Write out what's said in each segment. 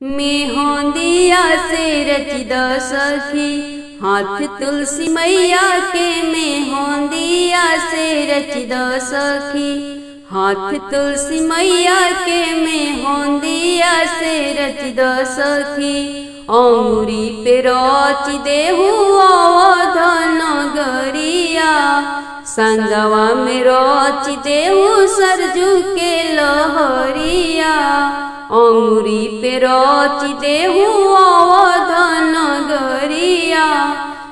मेहंदिया से रचिद सखी हाथ तुलसी मैया के। मेहंदिया से रचिद सखी हाथ तुलसी मैया के। मेहंदिया से रचिद सखी अंगुरी पे रच देहु अवध नगरिया। संगवा में रच देहु सरजू के लहरिया। अंगुरी पे रच देहु अवध नगरिया।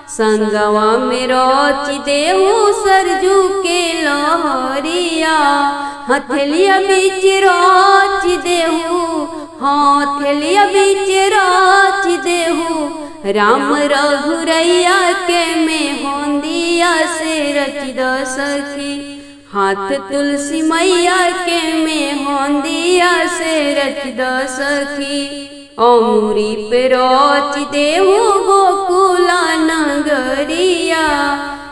संगवा में रच देहु सरजू के लहरिया। हथेलिया बीच रच देहु हथेलिया बीच रच देहु राम रघुरैया के। मेहंदिया से रचिद सखी हाथ तुलसी मैया के। मेहंदिया से रचिद सखी अंगुरी पे रच देहु गोकुला नगरिया।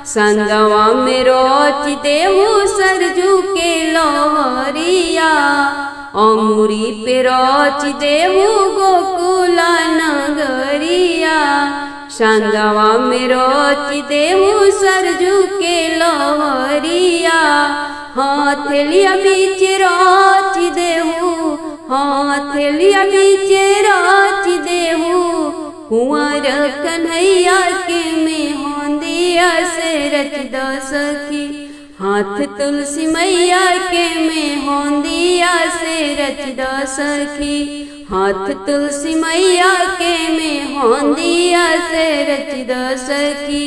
संगवा में रच देहु सरजू के लहरिया। अंगुरी पे रच देहु गोकुला नगरिया। संगवा में रच देहु सरजू के लहरिया। हथेलिया बीच रच देहु हथेलिया बीच रच देहु कुंवर कन्हैया के। मेहंदिया से रचिद सखी हाथ तुलसी मैया के। मेहंदिया से रचिद सखी हाथ तुलसी मैया के। मेहंदिया से रचिद सखी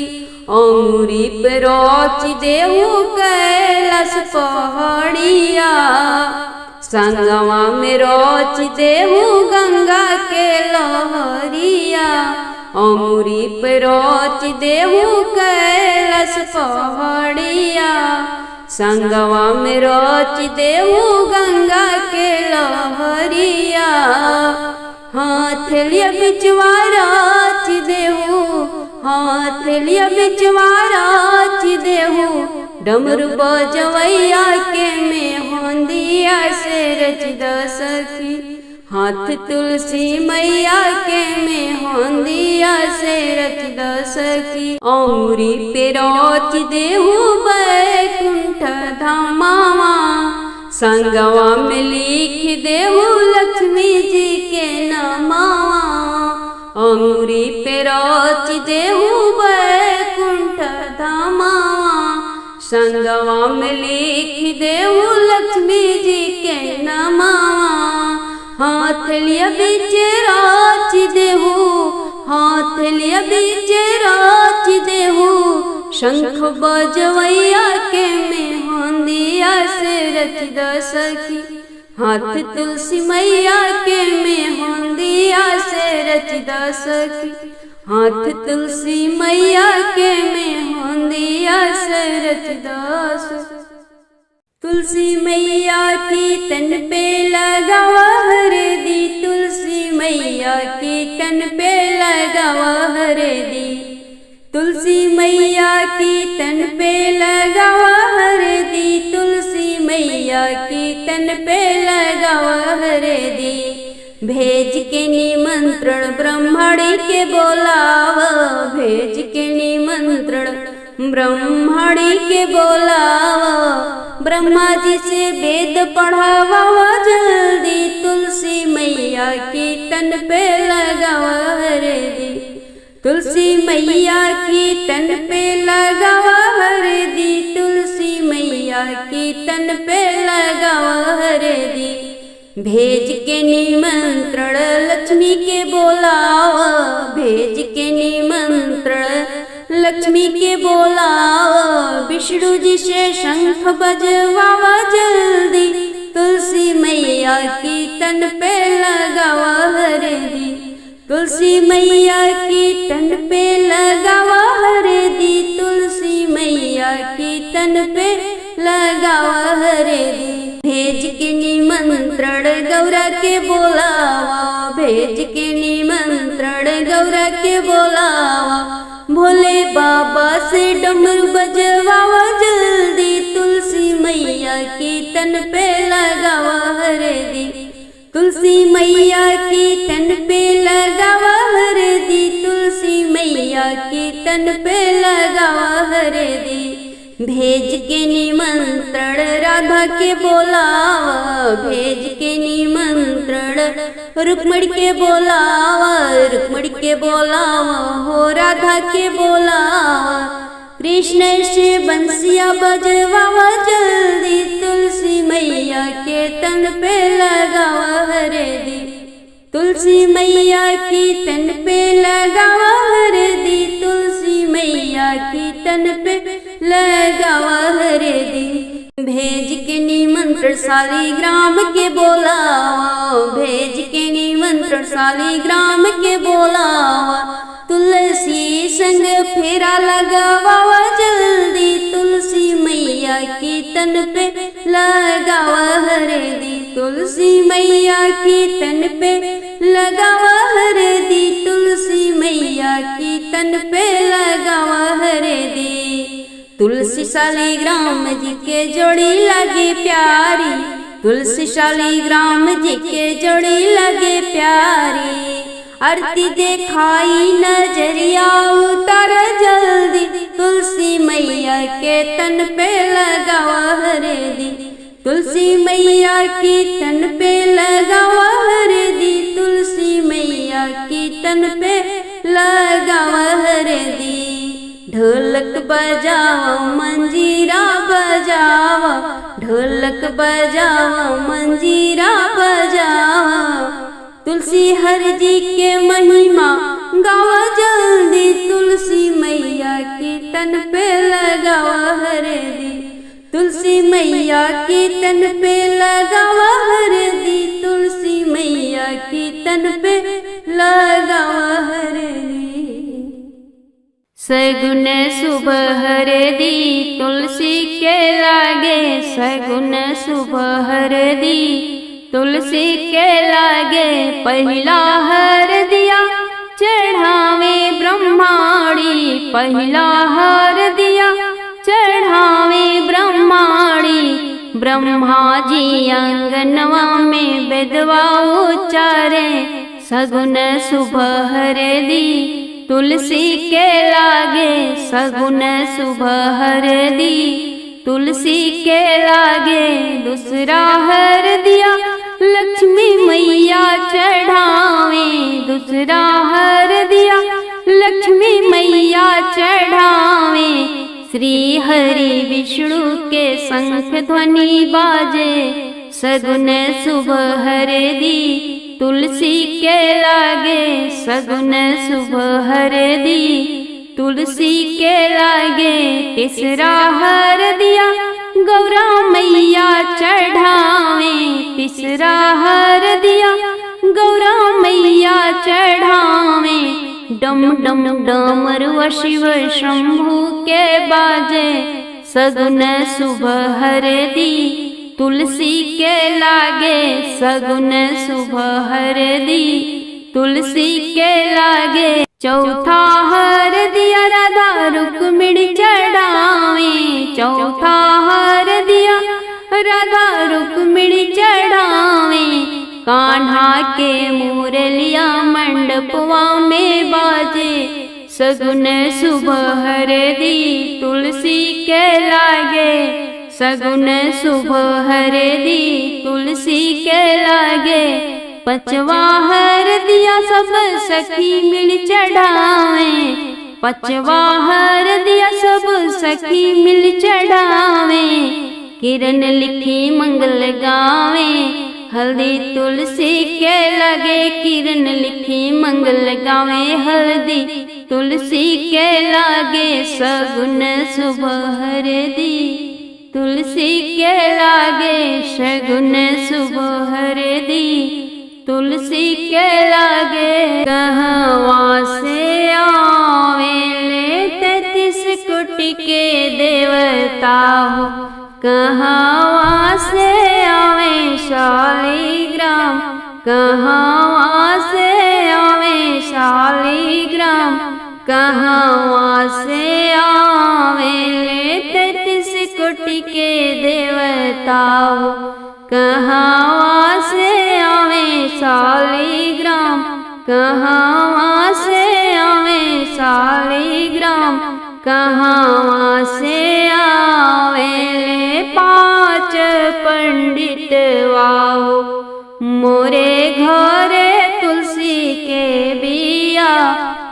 अंगुरी पे रच देहु कैलाश पहाड़िया। संगवा में रच देहु गंगा के लहरिया। अंगुरी पे रच देहु कैलाश पहाड़िया। संगवा में रच देहु गंगा के लहरिया। हथेलिया बिचवा रच देहु हथेलिया बिचवा रच देहु डमरू बजवैया के। मेहंदिया से रचिद सखी हाथ तुलसी मैया के। मेहंदिया से रचिद सखी अंगुरी पे रच देहु बैकुंठ धामवा। संगवा में लिख देहु लक्ष्मी जी के नामवा। अंगुरी पे रच देहु बैकुंठ धामवा। संगवा में लिख देहु लक्ष्मी जी के नामवा। हथेलिया बीच रच देहु हथेलिया बीच रच देहु शंख बजवैया के। मेहंदिया से रचिद सखी हाथ तुलसी मैया के। मेहंदिया से रचिद सखी हाथ तुलसी मैया के। मेहंदिया से रचिद सखी तुलसी मैया की तन पे लगावा हरदी। तुलसी मैया की तन पे लगावा हरदी। तुलसी मैया की तन पे लगावा हरदी। तुलसी मैया की तन पे लगावा हरदी। भेज के निमंत्रण ब्रह्मणी के बोलावा। भेज के निमंत्रण ब्रह्मणी के बोलावा। ब्रह्मा जी से वेद पढ़ावा जल्दी। तुलसी मैया की तन पे लगावा हरदी। तुलसी मैया की तन पे लगावा हरदी। तुलसी मैया की तन पे लगावा हरदी। भेज के निमंत्रण लक्ष्मी के बोलावा। भेज के निमंत्रण लक्ष्मी के बोलावा। विष्णु जी से शंख बजवावा जल्दी। तुलसी मैया की तन पे लगावा हरदी। तुलसी मैया की तन पे लगावा हरदी। तुलसी मैया की तन पे लगावा हरदी। भेज के निमंत्रण गौरा के बोलावा। भेज के निमंत्रण गौरा के बोलावा। भोले बाबा से डमरू बजवावा जल्दी। तुलसी मैया की तन पे लगावा हरदी। तुलसी मैया की तन पे लगावा हरदी, तुलसी मैया की तन पे लगावा हरदी। भेज के निमंत्रण राधा के बोलावा, भेज के निमंत्रण रुक्मणी के बोलावा, रुक्मणी के बोलावा हो राधा के बोलावा। कृष्ण से बंसिया बजवावा जल्दी, तुलसी मैया के तन पे लगावा हरदी, तुलसी मैया की तन पे लगावा हरदी, तुलसी मैया की तन पे लगावा हरदी। भेज के निमंत्रण शालिग्राम के बोलावा, भेज के निमंत्रण शालिग्राम के बोलावा। तुलसी संग फेरा लगावा जल्दी, तुलसी मैया की तन पे लगावा हरदी, तुलसी मैया की तन पे लगावा हरदी, तुलसी मैया की तन पे लगावा हरदी। तुलसी शालिग्राम जी के जोड़ी लगे प्यारी, तुलसी शालिग्राम जी के जोड़ी लगे प्यारी। आरती देखाई नजरिया उतार जल्दी, तुलसी मैया के तन पे लगावा हरदी, तुलसी मैया की तन पे लगावा हरदी, तुलसी मैया की तन पे लगावा हरदी। ढोलक बजाओ मंजीरा बजाओ, ढोलक बजाओ मंजीरा बजाओ। तुलसी हर जी के महिमा गावा जल्दी, तुलसी मैया की तन पे लगावा हरदी, तुलसी मैया की तन पे लगावा हरदी, तुलसी मैया की तन पे लगावा हरदी। सगुन शुभ हरदी तुलसी के लागे, सगुन शुभ हरदी तुलसी के लागे। पहला हरदिया चढ़ावे ब्रह्माणी, पहला हरदिया चढ़ावे ब्रह्माणी। ब्रह्मा जी आंगनवा में बेदवा उचारे, सगुन शुभ हरदी तुलसी के लागे, सगुन शुभ हरदी तुलसी के लागे। दूसरा हरदिया लक्ष्मी मैया चढ़ावे, दूसरा हरदिया लक्ष्मी मैया चढ़ावे। श्री हरि विष्णु के शंख ध्वनि बाजे, सगुन शुभ हरदी तुलसी के लागे, सगुन शुभ हरदी तुलसी के लागे। तीसरा हरदिया गौरा मैया चढ़ावे, तीसरा हरदिया गौरा मैया चढ़ावे। डम डम डमरुआ शिव शंभु के बाजे, सगुन शुभ हरदी तुलसी के लागे, सगुन शुभ हरदी तुलसी के लागे। चौथा हरदिया राधा रुक्मिणी चढ़ावे, चौथा हरदिया राधा रुक्मिणी चढ़ावे। कान्हा के मुरलिया मंडपवा में बाजे, सगुन शुभ हरदी तुलसी के लागे, सगुन शुभ हरदी तुलसी के लागे। पचवा हरदिया सब सखी मिल चढ़ावे, पचवा हरदिया सब सखी मिल चढ़ावे। किरण लिखी मंगल गावे, हल्दी तुलसी के लगे, किरण लिखी मंगल गावे, हल्दी तुलसी के लागे। सगुन शुभ हरदी तुलसी के लागे, सगुन शुभ हरदी तुलसी के लागे। कहवा से आवेले 33 कोटि के देवता हो, कहवा से आवे शालिग्राम, कहवा से आवे शालिग्राम, कहवा से आवेले 33 कोटि के देवता हो, कहवा से आवे शालिग्राम, कहाँ से आवे शालिग्राम, कहाँ से आवेले पाँच पंडित वाओ। मोरे घरे तुलसी के बिया,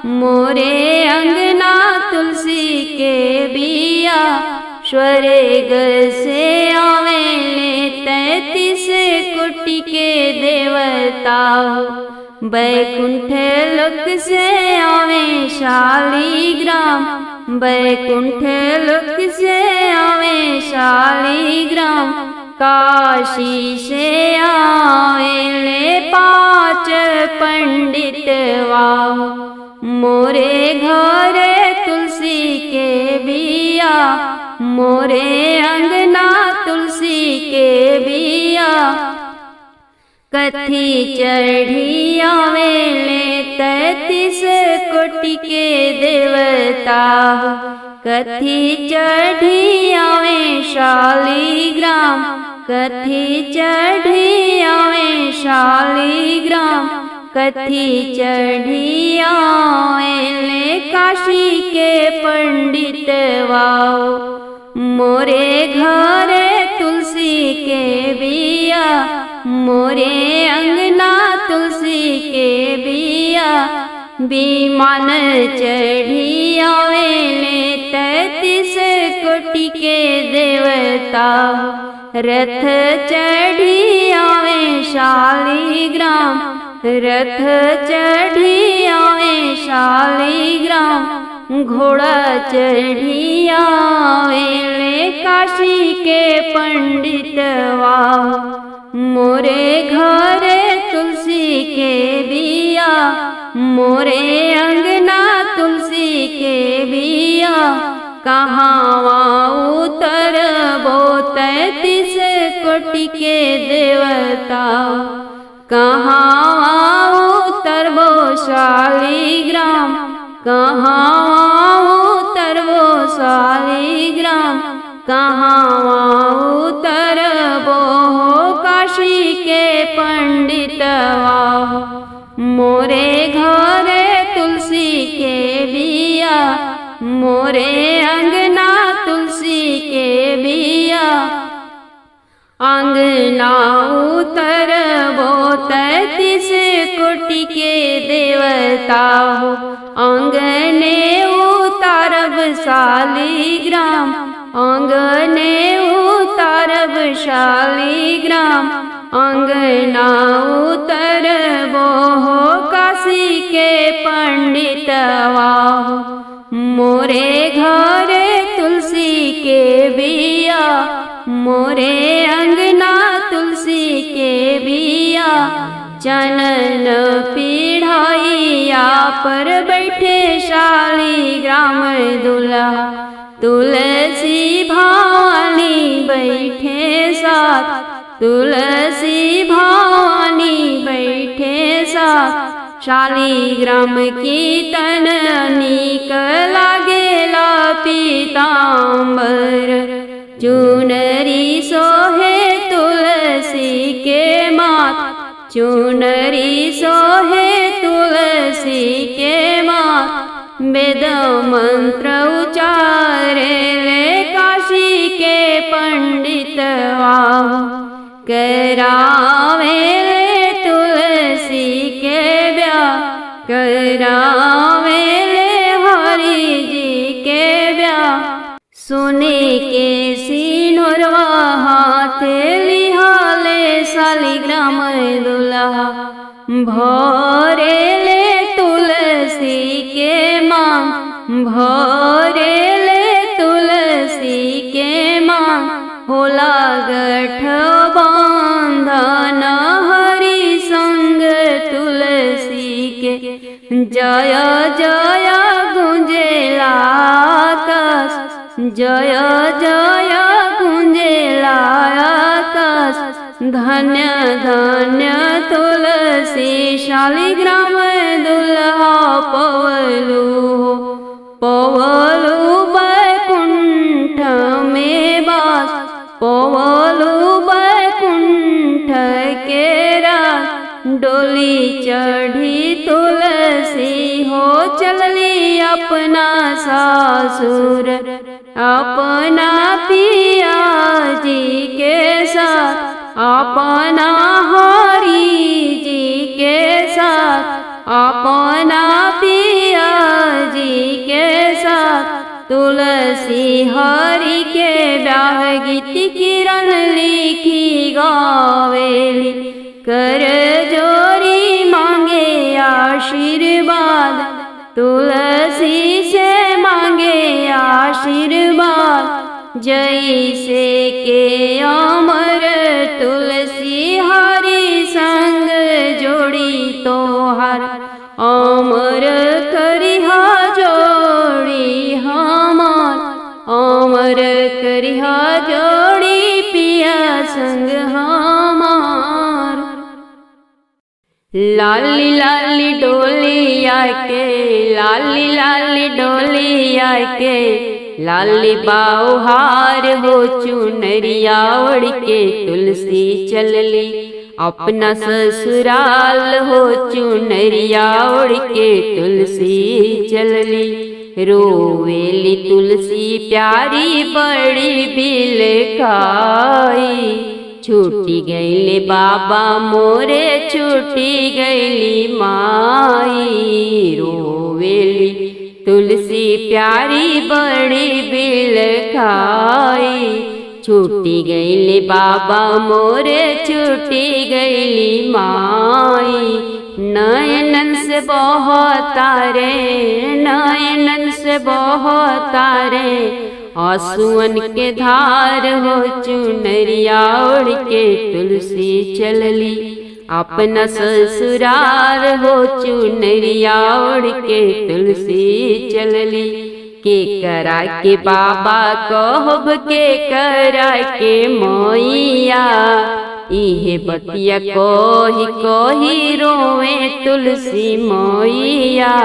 मोरे अंगना तुलसी के बिया, स्वर्ग से आवेले 33 कोटि के देवता। बैकुंठ लोक से आवे शालिग्राम, बैकुंठ लोक से आवे शालिग्राम, काशी से आवेले पाँच पंडित वाओ। मोरे घरे तुलसी के बिया, मोरे अंगना तुलसी के बिया, कथी चढ़ी आवेले 33 कोटि के देवता। कथी चढ़ी आवे शालिग्राम, कथी चढ़ी आवे शालिग्राम, कथी चढ़ी आवेले काशी के पंडित वाओ। मोरे घरे तुलसी के बिया, मोरे अंगना तुलसी के बिया, विमान चढ़ी आवेले 33 कोटि के देवता। रथ चढ़ी आवे शालिग्राम, रथ चढ़ी आवे शालिग्राम, घोड़ा चढ़ी आवेले काशी के पंडित वाओ। मोरे घरे तुलसी के बिया, मोरे अंगना तुलसी के बिया, कहाँ उतरबो 33 कोटि के देवता। कहाँ उतरबो शालिग्राम, कहाँ उतरबो शालिग्राम, कहाँ उतरबो काशी के पंडित वाओ। मोरे घरे तुलसी के बिया, मोरे अंगना तुलसी के बिया, अंगना उतरबो 33 कोटि के देवता हो। अंगने उतारब शालिग्राम, अंगने उतारब शालिग्राम, अंगना उतरबो काशी के पंडित वाओ। मोरे घरे तुलसी के बिया, मोरे अंगना तुलसी के बिया, चनन पीढ़ाइया पर बैठे शालिग्राम दुल्हा। तुलसी भवानी बैठे साथ, तुलसी भवानी बैठे साथ, शालिग्राम कीर्तन नीक लागेला पीताम्बर। चुनरी सोहे तुलसी के माथ, चुनरी सोहे तुलसी के माथ, वेद मंत्र उचारे ले काशी के पंडित वाओ। करावे ले तुलसी के ब्याह, करावे ले हरि जी के ब्याह। सोने के सिनुरवा हाथ लिहाले शालिग्राम दुल्हा। भरे ले तुलसी के मांग, भरे ले तुलसी के मांग, होला गठ बांधन हरि संग तुलसी के। जय जय गुंजेला आकाश, जय जय गुंजेला आकाश। धन्य धन्य तुलसी शालिग्राम दुल्हा पवलू, पवलू बैकुंठ में बास, पवलू बैकुंठ के रास। डोल चलली अपना सासुर अपना पिया जी के साथ, अपना हरि जी के साथ, अपना पिया जी के साथ। तुलसी हरि के ब्याह गीत किरण लिखी गावेली, कर जोरी मांगे आशीर्वाद, तुलसी से मांगे आशीर्वाद। जैसे के अमर तुलसी हरि संग जोड़ी तोहार, अमर करिहा जोड़ी हमार, अमर करिहा जोड़ी पिया संग हमार। लाली लाली डोलिया के, लाली लाली डोलिया के, लाली बाउहार हो चुनरिया ओढ़ के तुलसी चलली अपना ससुराल हो चुनरिया ओढ़ के तुलसी चलली। रोवेली तुलसी प्यारी बड़ी बिल खाई, छूटी गईले बाबा मोरे छूटी गईली माई। रोवेली तुलसी प्यारी बड़ी बिल खाई, छूटी गईले बाबा मोरे छूटी गईली माई। नयनन से बहतारे, नयनन से बहतारे आंसुअन के धार हो चुनरिया ओढ़ के तुलसी चलली अपना ससुराल हो चुनरिया ओढ़ के तुलसी चलली। के करा के बाबा कहब के करा के मोइया, इहे बतिया कोही कोही रोवे तुलसी मोइया।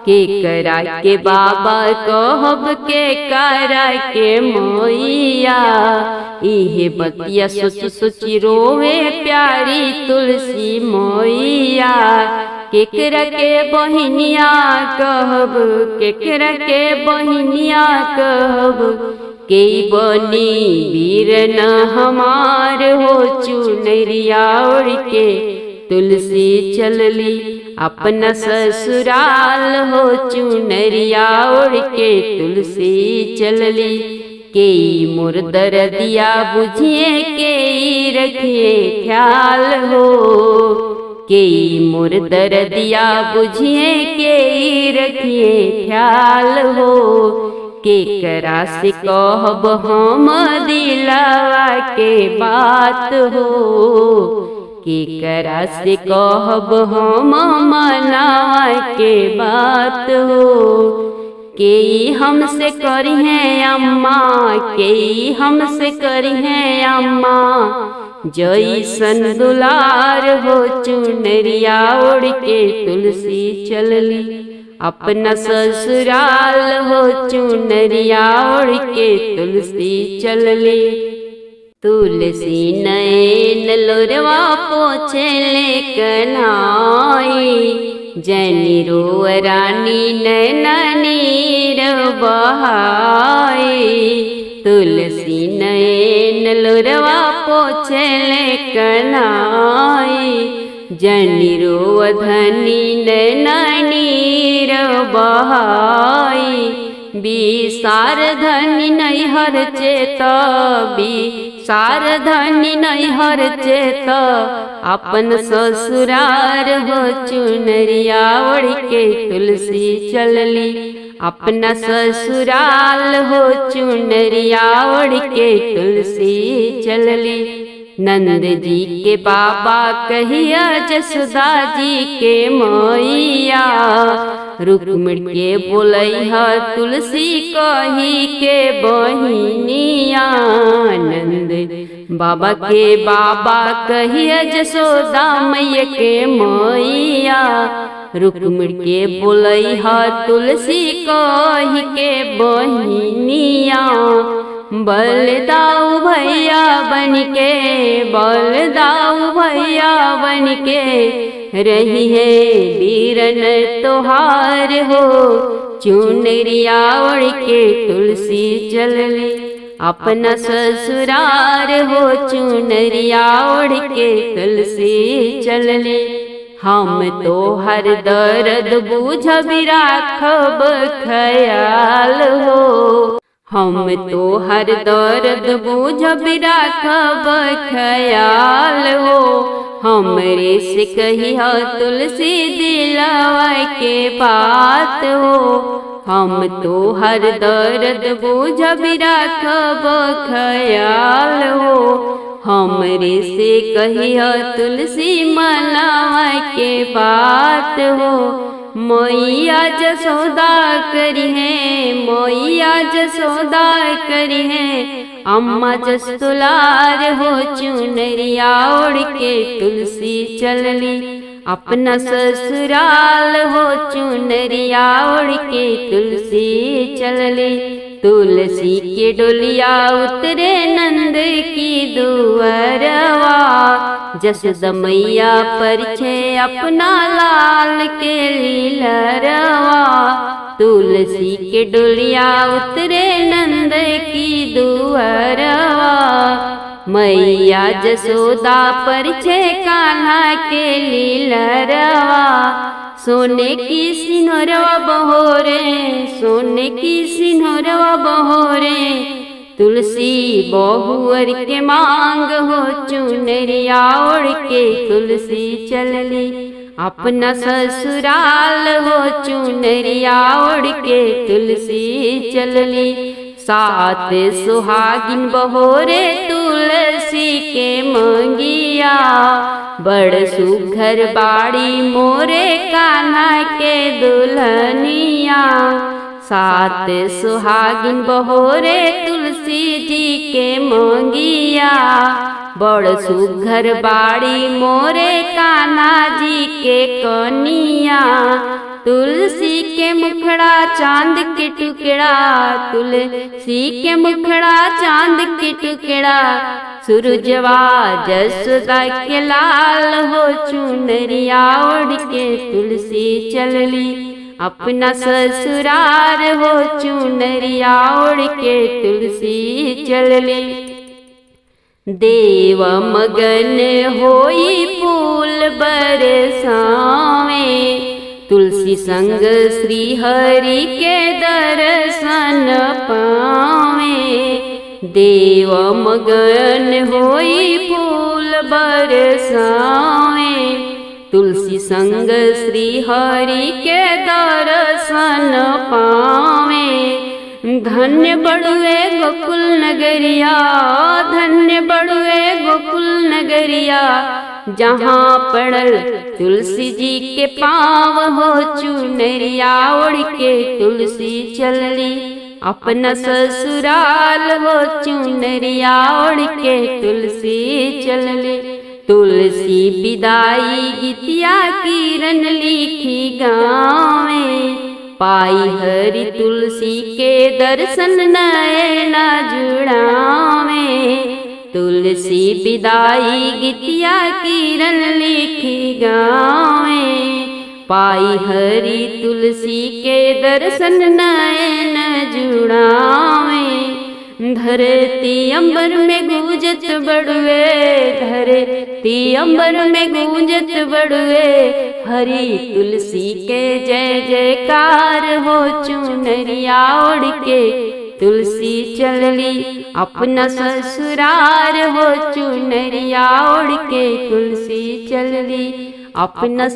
के करा के बाबा कहब के करा के मोइया, इहे बतिया सोच सोची रोवे प्यारी तुलसी मोइया। केकरा के बहिनिया कहब, केकरा के बहिनिया कहब, के बनी वीर न हमार हो चुनरिया ओढ़ के तुलसी चलली अपना ससुराल हो चुनरिया ओढ़ के तुलसी चलली। के मोर दर्दिया बुझिए के रखिए ख्याल हो, के मोर दर्दिया बुझिए के रखिए ख्याल हो। के करा से कहब हम दिलवा के बात हो, के करा से कहब हम मनावा के बात हो। के हमसे करी है अम्मा, के हमसे करी है अम्मा, जैसन दुलार हो चुनरिया ओढ़ के तुलसी चलली अपना ससुराल हो चुनरिया ओढ़ के तुलसी चलली। तुलसी नयन लोरवा पोछे ले कन्हाई, जनी रो रानी नैना नीर बहाई। तुलसी नयन लोरवा पोछे ले कन्हाई, जनी रो धनी नैना नीर बहाई। बिसार धनी नैहर चेत, बिसार धनी नैहर चेत, अपन ससुरार हो चुनरिया ओढ़ के तुलसी चलली अपना ससुराल हो चुनरिया ओढ़ के तुलसी चलली। नंद जी के बाबा कहिया जसोदा जी के मैया, रुक्मिणी के बोलैहा तुलसी कही के बहिनिया। नंद बाबा के बाबा कहिया जसोदा मैया के मैया, रुक्मिणी के बोलैहा तुलसी कही के बहिनिया। बलदाऊ भैया बनके, बलदाऊ भैया बनके रही है बीरन तोहार हो। चुनरिया ओढ़ के तुलसी चलली अपना ससुरार हो। चुनरिया ओढ़ के तुलसी चलली हम तो हर दर्द बूझब राखब ख्याल हो। हम तो हर दर्द बूझब राखब ख्याल हो। हमरे से कहिया तुलसी दिलवा के बात हो। हम तो हर दर्द बूझब राखब ख्याल हो। हमरे से कहिया तुलसी मनवा के बात हो। मैया जसोदा करी है, मैया जसोदा करी है अम्मा जस दुलार हो। चुनरिया ओढ़ के तुलसी चलली अपना ससुराल हो। चुनरिया ओढ़ के तुलसी चलली तुलसी के डोलिया उतरे नंद की दुअरवा। जसोदा मैया परिछे अपना लाल के लीलरवा। तुलसी के डोलिया उतरे नंद की दुअरवा। मैया जसोदा परिछे कान्हा के लीलरवा। सोने की सिंहरवा बहोरे, सोने की सिंहरवा बहोरे तुलसी बहुअर के मांग हो। चुनरिया ओढ़ के तुलसी चलली अपना ससुराल हो। चुनरिया ओढ़ के तुलसी चलली सात सुहागिन बहोरे तुलसी के मंगिया। बड़ सुघर बाड़ी मोरे कान्हा के दुल्हनिया। सात सुहागिन बहोरे तुलसी जी के मंगिया। बड़ सुघर बाड़ी मोरे कान्हा जी के कनिया। तुलसी के मुखड़ा चांद के टुकड़ा, तुलसी के मुखड़ा चांद के टुकड़ा। सूरजवा जसोदा के लाल हो। चुनरिया ओढ़ के तुलसी चलली अपना ससुरार हो। चुनरिया ओढ़ के तुलसी चलली देव मगन होई फूल बरसावे। तुलसी संग श्री हरि के दर्शन पावे। देव मगन होई फूल बरसावे। तुलसी संग श्री हरि के दर्शन पावे। धन्य बड़ुए गोकुल नगरिया, धन्य बड़ुए गोकुल नगरिया। जहाँ पड़ल तुलसी जी के पाँव हो। चुनरिया ओढ़ के तुलसी चलली अपना ससुराल हो। चुनरिया ओढ़ के तुलसी चलली तुलसी विदाई गीतिया किरण लिखी गावे। पाई हरि तुलसी के दर्शन नयना जुड़ावे। तुलसी विदाई गीतिया किरण लिखी गावे। पाई हरि तुलसी के दर्शन नयन जुड़ावे। धरती अंबर में गूंजत बड़ुए, धरती अंबर में गूंजत बड़ुए। हरि तुलसी के जय जयकार हो। चुनरिया ओढ़ के तुलसी चलली अपना ससुरार हो। चुनरिया ओढ़ के तुलसी चलली अपना